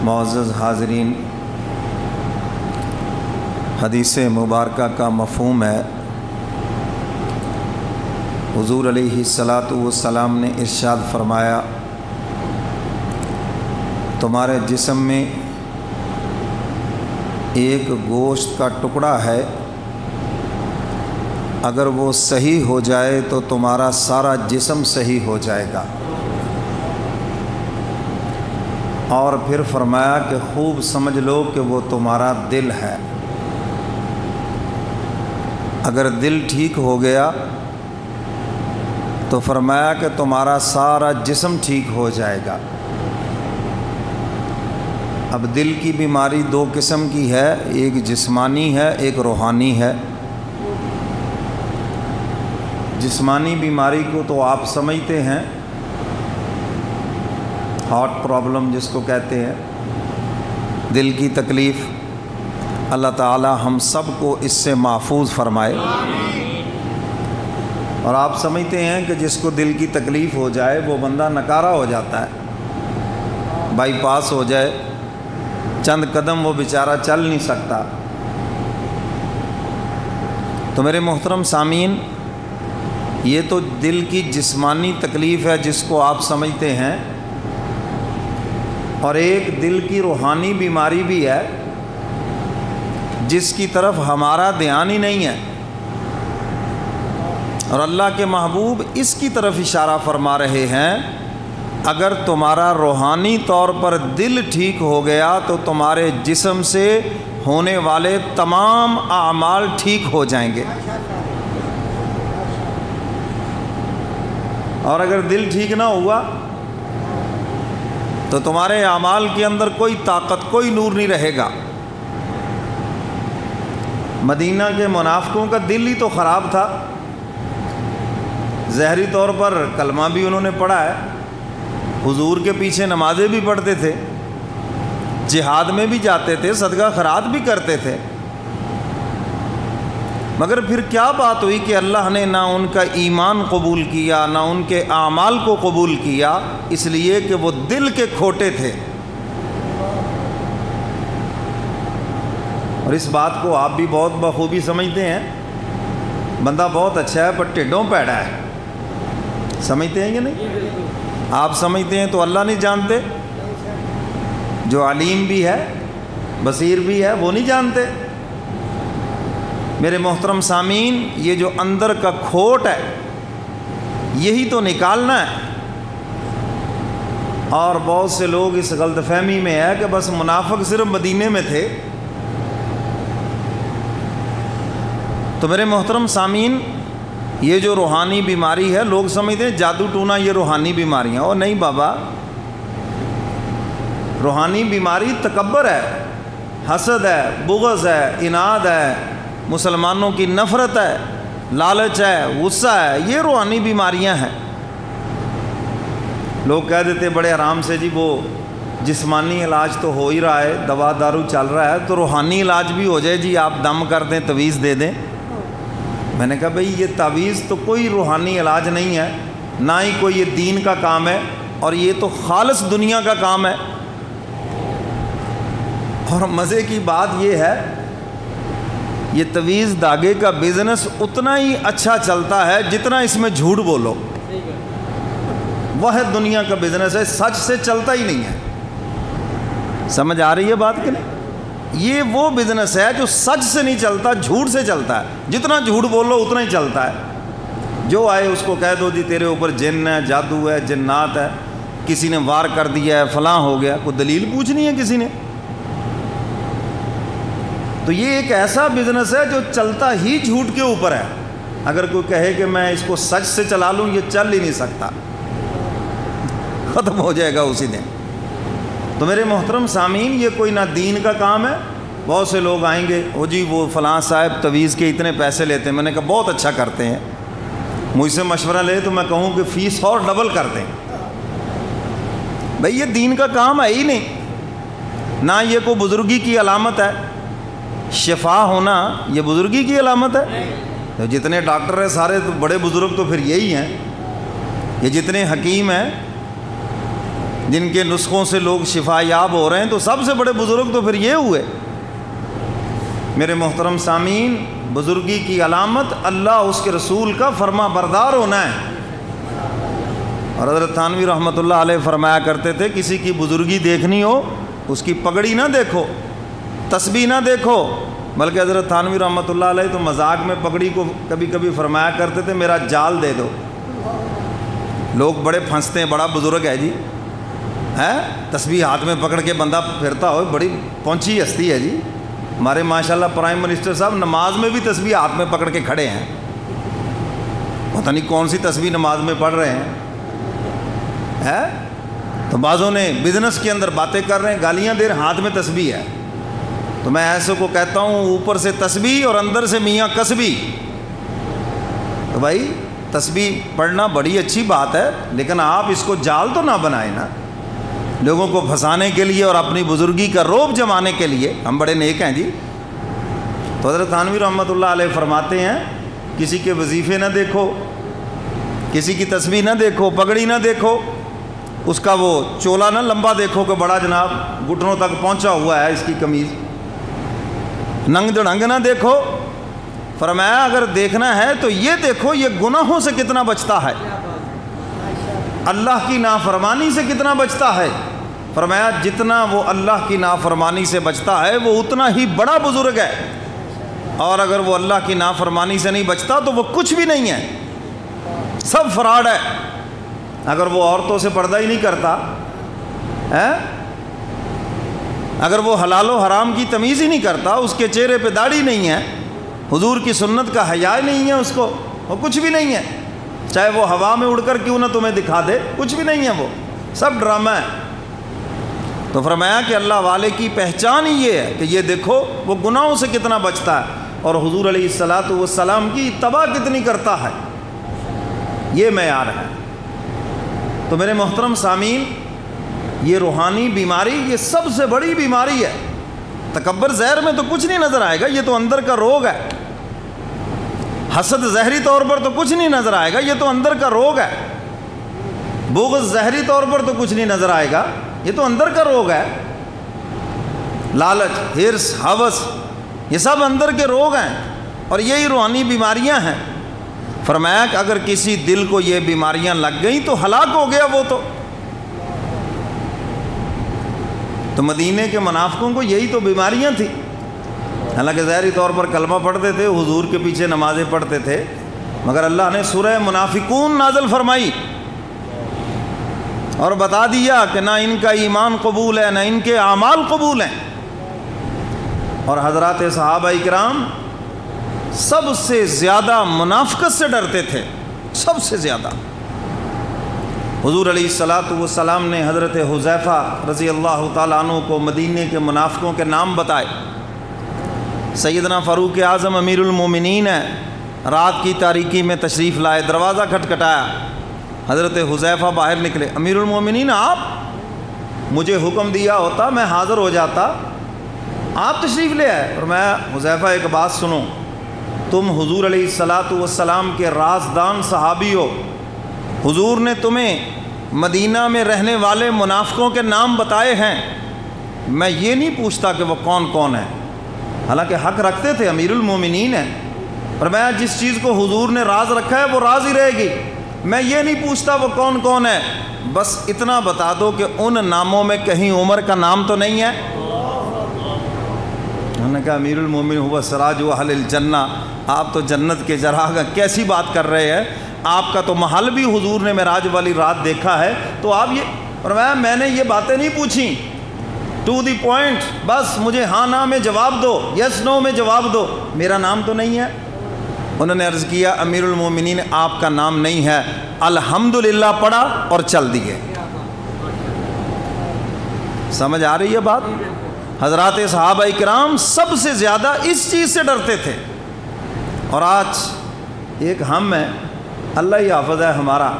معزز حاضرین، حدیث مبارکہ کا مفہوم ہے، حضور علیہ الصلاۃ والسلام نے ارشاد فرمایا، تمہارے جسم میں ایک گوشت کا ٹکڑا ہے، اگر وہ صحیح ہو جائے تو تمہارا سارا جسم صحیح ہو جائے گا۔ اور پھر فرمایا کہ خوب سمجھ لو کہ وہ تمہارا دل ہے، اگر دل ٹھیک ہو گیا تو فرمایا کہ تمہارا سارا جسم ٹھیک ہو جائے گا۔ اب دل کی بیماری دو قسم کی ہے، ایک جسمانی ہے، ایک روحانی ہے۔ جسمانی بیماری کو تو آپ سمجھتے ہیں، ہارٹ پرابلم جس کو کہتے ہیں، دل کی تکلیف، اللہ تعالی ہم سب کو اس سے محفوظ فرمائے۔ اور آپ سمجھتے ہیں کہ جس کو دل کی تکلیف ہو جائے وہ بندہ نکارہ ہو جاتا ہے، بائی پاس ہو جائے، چند قدم وہ بیچارہ چل نہیں سکتا۔ تو میرے محترم سامعین، یہ تو دل کی جسمانی تکلیف ہے جس کو آپ سمجھتے ہیں، اور ایک دل کی روحانی بیماری بھی ہے جس کی طرف ہمارا دھیان ہی نہیں ہے، اور اللہ کے محبوب اس کی طرف اشارہ فرما رہے ہیں، اگر تمہارا روحانی طور پر دل ٹھیک ہو گیا تو تمہارے جسم سے ہونے والے تمام اعمال ٹھیک ہو جائیں گے، اور اگر دل ٹھیک نہ ہوا تو تمہارے اعمال کے اندر کوئی طاقت، کوئی نور نہیں رہے گا۔ مدینہ کے منافقوں کا دل ہی تو خراب تھا، ظاہری طور پر کلمہ بھی انہوں نے پڑھا ہے، حضور کے پیچھے نمازیں بھی پڑھتے تھے، جہاد میں بھی جاتے تھے، صدقہ خیرات بھی کرتے تھے، مگر پھر کیا بات ہوئی کہ اللہ نے نہ ان کا ایمان قبول کیا، نہ ان کے اعمال کو قبول کیا، اس لیے کہ وہ دل کے کھوٹے تھے۔ اور اس بات کو آپ بھی بہت بخوبی سمجھتے ہیں، بندہ بہت اچھا ہے پر ٹھڈوں پیڑا ہے، سمجھتے ہیں کہ نہیں؟ آپ سمجھتے ہیں تو اللہ نہیں جانتے، جو علیم بھی ہے، بصیر بھی ہے، وہ نہیں جانتے۔ میرے محترم سامعین، یہ جو اندر کا کھوٹ ہے یہی تو نکالنا ہے، اور بہت سے لوگ اس غلط فہمی میں ہے کہ بس منافق صرف مدینے میں تھے۔ تو میرے محترم سامعین، یہ جو روحانی بیماری ہے، لوگ سمجھتے ہیں جادو ٹونا یہ روحانی بیماریاں، اور نہیں بابا، روحانی بیماری تکبر ہے، حسد ہے، بغض ہے، اناد ہے، مسلمانوں کی نفرت ہے، لالچ ہے، غصہ ہے، یہ روحانی بیماریاں ہیں۔ لوگ کہہ دیتے بڑے آرام سے، جی وہ جسمانی علاج تو ہو ہی رہا ہے، دوا دارو چل رہا ہے، تو روحانی علاج بھی ہو جائے، جی آپ دم کر دیں، تعویذ دے دیں۔ میں نے کہا بھئی یہ تعویذ تو کوئی روحانی علاج نہیں ہے، نہ ہی کوئی یہ دین کا کام ہے، اور یہ تو خالص دنیا کا کام ہے۔ اور مزے کی بات یہ ہے، یہ تعویذ دھاگے کا بزنس اتنا ہی اچھا چلتا ہے جتنا اس میں جھوٹ بولو، وہ دنیا کا بزنس ہے، سچ سے چلتا ہی نہیں ہے۔ سمجھ آ رہی ہے بات کہ نہیں؟ یہ وہ بزنس ہے جو سچ سے نہیں چلتا، جھوٹ سے چلتا ہے، جتنا جھوٹ بولو اتنا ہی چلتا ہے۔ جو آئے اس کو کہہ دو جی تیرے اوپر جن ہے، جادو ہے، جنات ہے، کسی نے وار کر دیا ہے، فلاں ہو گیا، کوئی دلیل پوچھنی ہے کسی نے؟ تو یہ ایک ایسا بزنس ہے جو چلتا ہی جھوٹ کے اوپر ہے۔ اگر کوئی کہے کہ میں اس کو سچ سے چلا لوں، یہ چل ہی نہیں سکتا، ختم ہو جائے گا اسی دن۔ تو میرے محترم سامعین، یہ کوئی نہ دین کا کام ہے۔ بہت سے لوگ آئیں گے، او جی وہ فلاں صاحب تعویذ کے اتنے پیسے لیتے ہیں۔ میں نے کہا بہت اچھا کرتے ہیں، مجھ سے مشورہ لے تو میں کہوں کہ فیس اور ڈبل کر دیں۔ بھئی یہ دین کا کام ہے ہی نہیں، نہ یہ کوئی بزرگی کی علامت ہے، شفا ہونا یہ بزرگی کی علامت ہے؟ جتنے ڈاکٹر ہیں سارے تو بڑے بزرگ تو پھر یہی ہیں، یہ جتنے حکیم ہیں جن کے نسخوں سے لوگ شفا یاب ہو رہے ہیں، تو سب سے بڑے بزرگ تو پھر یہ ہوئے۔ میرے محترم سامعین، بزرگی کی علامت اللہ اس کے رسول کا فرما بردار ہونا ہے۔ اور حضرت تھانوی رحمۃ اللہ علیہ فرمایا کرتے تھے، کسی کی بزرگی دیکھنی ہو اس کی پگڑی نہ دیکھو، تسبیح نہ دیکھو، بلکہ حضرت تھانوی رحمۃ اللہ علیہ تو مذاق میں پگڑی کو کبھی کبھی فرمایا کرتے تھے میرا جال دے دو۔ لوگ بڑے پھنستے ہیں، بڑا بزرگ ہے جی، ہے تسبیح ہاتھ میں پکڑ کے بندہ پھرتا ہو، بڑی پہنچی ہستی ہے جی۔ ہمارے ماشاءاللہ پرائم منسٹر صاحب نماز میں بھی تسبیح ہاتھ میں پکڑ کے کھڑے ہیں، پتہ نہیں کون سی تسبیح نماز میں پڑھ رہے ہیں۔ تو بعضوں نے بزنس کے اندر باتیں کر رہے ہیں، گالیاں دے رہے، ہاتھ میں تسبیح ہے۔ تو میں ایسے کو کہتا ہوں اوپر سے تسبیح اور اندر سے میاں کسبی۔ تو بھائی تسبیح پڑھنا بڑی اچھی بات ہے، لیکن آپ اس کو جال تو نہ بنائیں نا، لوگوں کو پھنسانے کے لیے اور اپنی بزرگی کا رعب جمانے کے لیے۔ ہم بڑے نیک ہیں جی۔ تو حضرت تھانوی رحمۃ اللہ علیہ فرماتے ہیں کسی کے وظیفے نہ دیکھو، کسی کی تسبیح نہ دیکھو، پگڑی نہ دیکھو، اس کا وہ چولا نہ لمبا دیکھو کہ بڑا جناب گھٹنوں تک پہنچا ہوا ہے اس کی قمیض، ننگ دڑنگ نہ دیکھو۔ فرمایا اگر دیکھنا ہے تو یہ دیکھو یہ گناہوں سے کتنا بچتا ہے، اللہ کی نافرمانی سے کتنا بچتا ہے۔ فرمایا جتنا وہ اللہ کی نافرمانی سے بچتا ہے وہ اتنا ہی بڑا بزرگ ہے، اور اگر وہ اللہ کی نافرمانی سے نہیں بچتا تو وہ کچھ بھی نہیں ہے، سب فراڈ ہے۔ اگر وہ عورتوں سے پردہ ہی نہیں کرتا، اگر وہ حلال و حرام کی تمیز ہی نہیں کرتا، اس کے چہرے پہ داڑھی نہیں ہے، حضور کی سنت کا حیا نہیں ہے اس کو، وہ کچھ بھی نہیں ہے، چاہے وہ ہوا میں اڑ کر کیوں نہ تمہیں دکھا دے، کچھ بھی نہیں ہے، وہ سب ڈرامہ ہے۔ تو فرمایا کہ اللہ والے کی پہچان ہی یہ ہے کہ یہ دیکھو وہ گناہوں سے کتنا بچتا ہے اور حضور علیہ الصلاۃ والسلام کی اتباع کتنی کرتا ہے، یہ معیار ہے۔ تو میرے محترم سامعین، یہ روحانی بیماری یہ سب سے بڑی بیماری ہے۔ تکبر زہر میں تو کچھ نہیں نظر آئے گا، یہ تو اندر کا روگ ہے۔ حسد زہری طور پر تو کچھ نہیں نظر آئے گا، یہ تو اندر کا روگ ہے۔ بغض زہری طور پر تو کچھ نہیں نظر آئے گا، یہ تو اندر کا روگ ہے۔ لالچ، ہرس، ہوس، یہ سب اندر کے روگ ہیں اور یہی روحانی بیماریاں ہیں۔ فرمایا کہ اگر کسی دل کو یہ بیماریاں لگ گئیں تو ہلاک ہو گیا وہ تو مدینے کے منافقوں کو یہی تو بیماریاں تھیں۔ حالانکہ ظاہری طور پر کلمہ پڑھتے تھے، حضور کے پیچھے نمازیں پڑھتے تھے، مگر اللہ نے سورہ منافقون نازل فرمائی اور بتا دیا کہ نہ ان کا ایمان قبول ہے، نہ ان کے اعمال قبول ہیں۔ اور حضرات صحابہ کرام سب سے زیادہ منافقت سے ڈرتے تھے، سب سے زیادہ۔ حضور علیہ الصلاۃ والسلام نے حضرت حذیفہ رضی اللہ تعالیٰ عنہ کو مدینے کے منافقوں کے نام بتائے۔ سیدنا فاروق اعظم امیر المومنین ہے، رات کی تاریکی میں تشریف لائے، دروازہ کھٹکھٹایا، حضرت حذیفہ باہر نکلے۔ امیر المومنین آپ، مجھے حکم دیا ہوتا میں حاضر ہو جاتا، آپ تشریف لے آئے۔ اور میں حذیفہ ایک بات سنو، تم حضور علیہ الصلاۃ والسلام کے رازدان صحابی ہو، حضور نے تمہیں مدینہ میں رہنے والے منافقوں کے نام بتائے ہیں، میں یہ نہیں پوچھتا کہ وہ کون کون ہیں، حالانکہ حق رکھتے تھے، امیر المومنین ہیں، اور میں جس چیز کو حضور نے راز رکھا ہے وہ راز ہی رہے گی، میں یہ نہیں پوچھتا وہ کون کون ہے، بس اتنا بتا دو کہ ان ناموں میں کہیں عمر کا نام تو نہیں ہے۔ انہوں نے کہا امیر المومن ہوا سراج اہل الجنہ، آپ تو جنت کے چراغ، کیسی بات کر رہے ہیں، آپ کا تو محل بھی حضور نے معراج والی رات دیکھا ہے، تو آپ یہ، اور میں نے یہ باتیں نہیں پوچھی، ٹو دی پوائنٹ، بس مجھے ہاں نا میں جواب دو، یس نو میں جواب دو، میرا نام تو نہیں ہے۔ انہوں نے عرض کیا امیر المومنین آپ کا نام نہیں ہے، الحمدللہ پڑھا اور چل دیے۔ سمجھ آ رہی ہے بات؟ حضرات صحابہ کرام سب سے زیادہ اس چیز سے ڈرتے تھے، اور آج ایک ہم ہے، اللہ ہی حافظ ہے ہمارا۔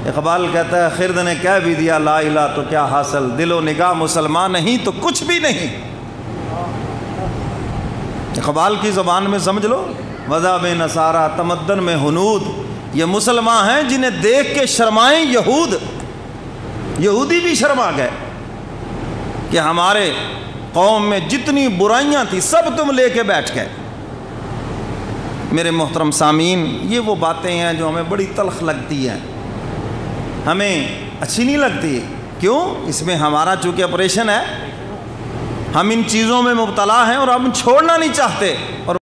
اقبال کہتا ہے خرد نے کہہ بھی دیا لا الہ تو کیا حاصل، دل و نگاہ مسلمان نہیں تو کچھ بھی نہیں۔ اقبال کی زبان میں سمجھ لو، وضع میں نصارہ تمدن میں ہنود، یہ مسلمان ہیں جنہیں دیکھ کے شرمائیں یہود۔ یہودی بھی شرما گئے کہ ہمارے قوم میں جتنی برائیاں تھیں سب تم لے کے بیٹھ گئے۔ میرے محترم سامعین، یہ وہ باتیں ہیں جو ہمیں بڑی تلخ لگتی ہیں، ہمیں اچھی نہیں لگتی۔ کیوں؟ اس میں ہمارا چونکہ آپریشن ہے، ہم ان چیزوں میں مبتلا ہیں اور ہم چھوڑنا نہیں چاہتے، اور